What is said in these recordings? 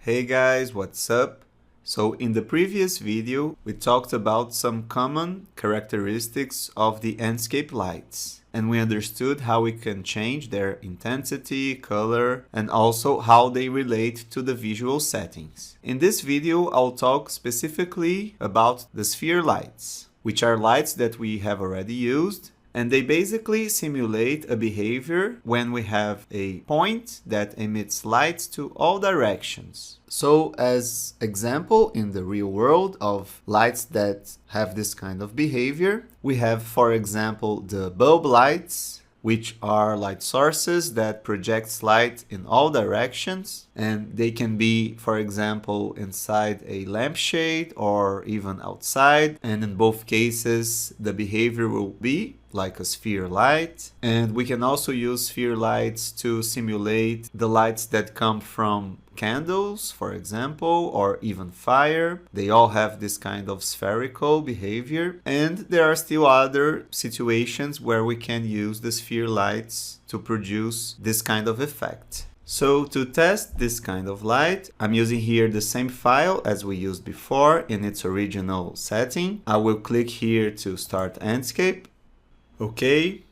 Hey guys, what's up? So in the previous video, we talked about some common characteristics of the Enscape lights, and we understood how we can change their intensity, color, and also how they relate to the visual settings. In this video, I'll talk specifically about the sphere lights, which are lights that we have already used. And they basically simulate a behavior when we have a point that emits light to all directions. So as example in the real world of lights that have this kind of behavior, we have, for example, the bulb lights, which are light sources that projects light in all directions, and they can be, for example, inside a lampshade or even outside, and in both cases the behavior will be like a sphere light. And we can also use sphere lights to simulate the lights that come from candles, for example, or even fire. They all have this kind of spherical behavior. And there are still other situations where we can use the sphere lights to produce this kind of effect. So to test this kind of light, I'm using here the same file as we used before in its original setting. I will click here to start Enscape. Okay,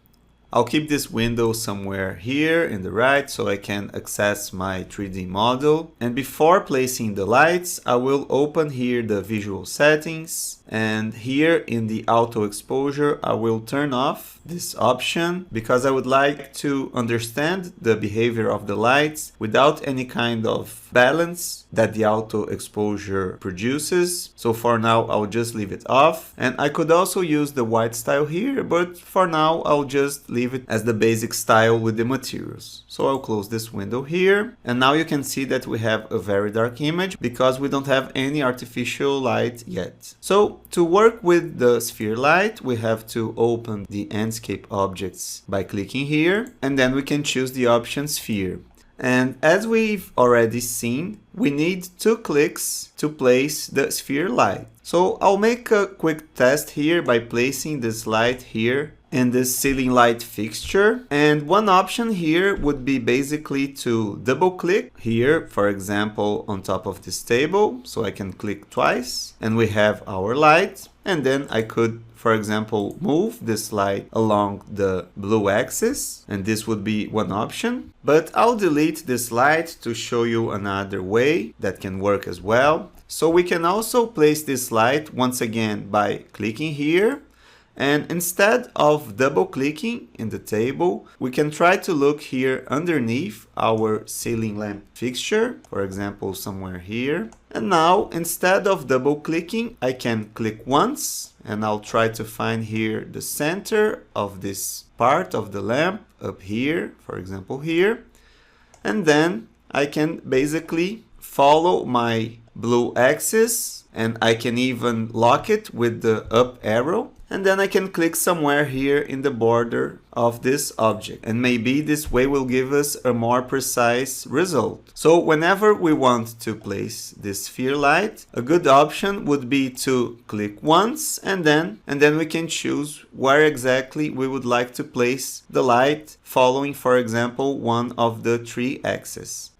I'll keep this window somewhere here in the right so I can access my 3D model. And before placing the lights, I will open here the visual settings. And here in the auto exposure, I will turn off this option because I would like to understand the behavior of the lights without any kind of balance that the auto exposure produces. So for now, I'll just leave it off. And I could also use the white style here, but for now, I'll just leave it as the basic style with the materials. So I'll close this window here. And now you can see that we have a very dark image because we don't have any artificial light yet. So to work with the sphere light, we have to open the Enscape objects by clicking here, and then we can choose the option sphere. And as we've already seen, we need 2 clicks to place the sphere light. So I'll make a quick test here by placing this light here in this ceiling light fixture. And one option here would be basically to double click here, for example, on top of this table. So I can click twice and we have our light. And then I could, for example, move this light along the blue axis, and this would be one option. But I'll delete this light to show you another way that can work as well. So we can also place this light once again by clicking here. And instead of double clicking in the table, we can try to look here underneath our ceiling lamp fixture, for example, somewhere here. And now, instead of double clicking, I can click once and I'll try to find here the center of this part of the lamp up here, for example, here. And then I can basically follow my blue axis and I can even lock it with the up arrow. And then I can click somewhere here in the border of this object. And maybe this way will give us a more precise result. So whenever we want to place this sphere light, a good option would be to click once and then we can choose where exactly we would like to place the light following, for example, one of the 3 axes.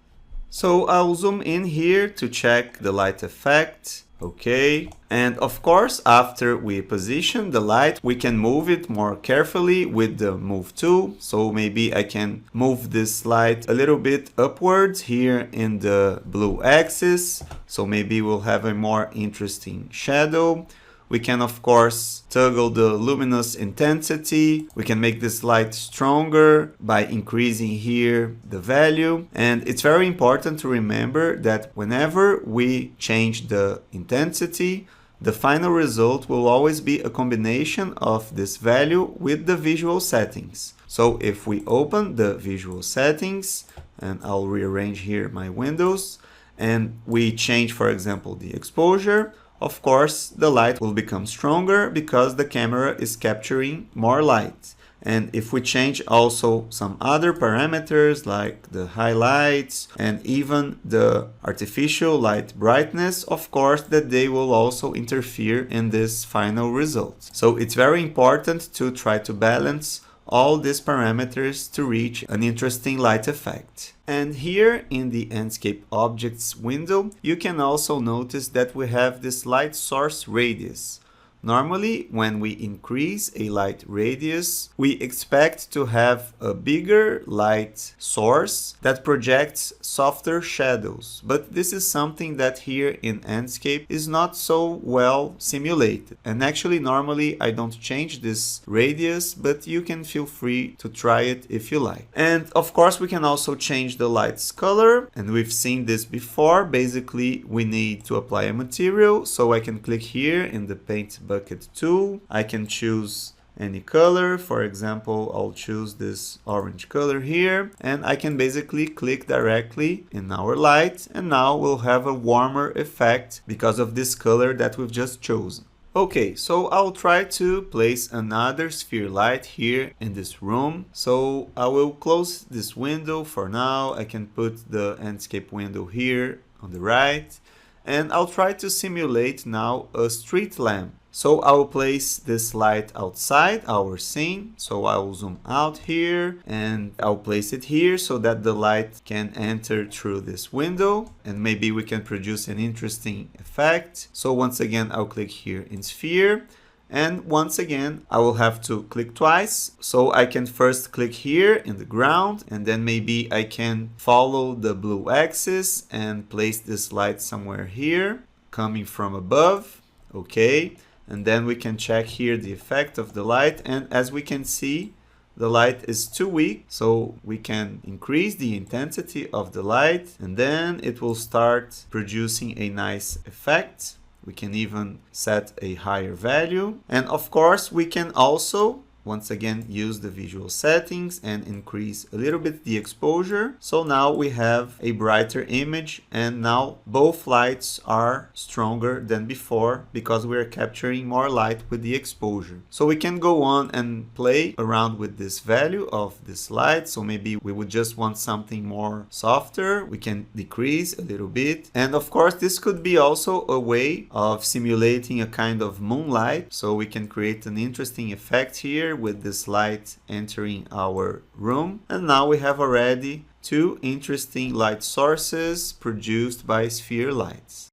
So I'll zoom in here to check the light effect. Okay, and of course, after we position the light, we can move it more carefully with the move tool. So maybe I can move this light a little bit upwards here in the blue axis. So maybe we'll have a more interesting shadow. We can, of course, toggle the luminous intensity. We can make this light stronger by increasing here the value. And it's very important to remember that whenever we change the intensity, the final result will always be a combination of this value with the visual settings. So if we open the visual settings, and I'll rearrange here my windows, and we change, for example, the exposure, of course, the light will become stronger because the camera is capturing more light. And if we change also some other parameters like the highlights and even the artificial light brightness, of course, that they will also interfere in this final result. So it's very important to try to balance all these parameters to reach an interesting light effect. And here in the Enscape Objects window, you can also notice that we have this light source radius. Normally, when we increase a light radius, we expect to have a bigger light source that projects softer shadows. But this is something that here in Enscape is not so well simulated. And actually, normally I don't change this radius, but you can feel free to try it if you like. And of course, we can also change the light's color. And we've seen this before. Basically, we need to apply a material. So I can click here in the paint bucket tool. I can choose any color. For example, I'll choose this orange color here, and I can basically click directly in our light, and now we'll have a warmer effect because of this color that we've just chosen. Okay, so I'll try to place another sphere light here in this room. So I will close this window for now. I can put the Enscape window here on the right, and I'll try to simulate now a street lamp. So I will place this light outside our scene. So I will zoom out here and I'll place it here so that the light can enter through this window and maybe we can produce an interesting effect. So once again, I'll click here in sphere. And once again, I will have to click twice. So I can first click here in the ground, and then maybe I can follow the blue axis and place this light somewhere here, coming from above. Okay. And then we can check here the effect of the light. And as we can see, the light is too weak. So we can increase the intensity of the light, and then it will start producing a nice effect. We can even set a higher value. And of course, we can also once again use the visual settings and increase a little bit the exposure. So now we have a brighter image, and now both lights are stronger than before because we are capturing more light with the exposure. So we can go on and play around with this value of this light. So maybe we would just want something more softer. We can decrease a little bit. And of course, this could be also a way of simulating a kind of moonlight. So we can create an interesting effect here with this light entering our room. And now we have already two interesting light sources produced by sphere lights.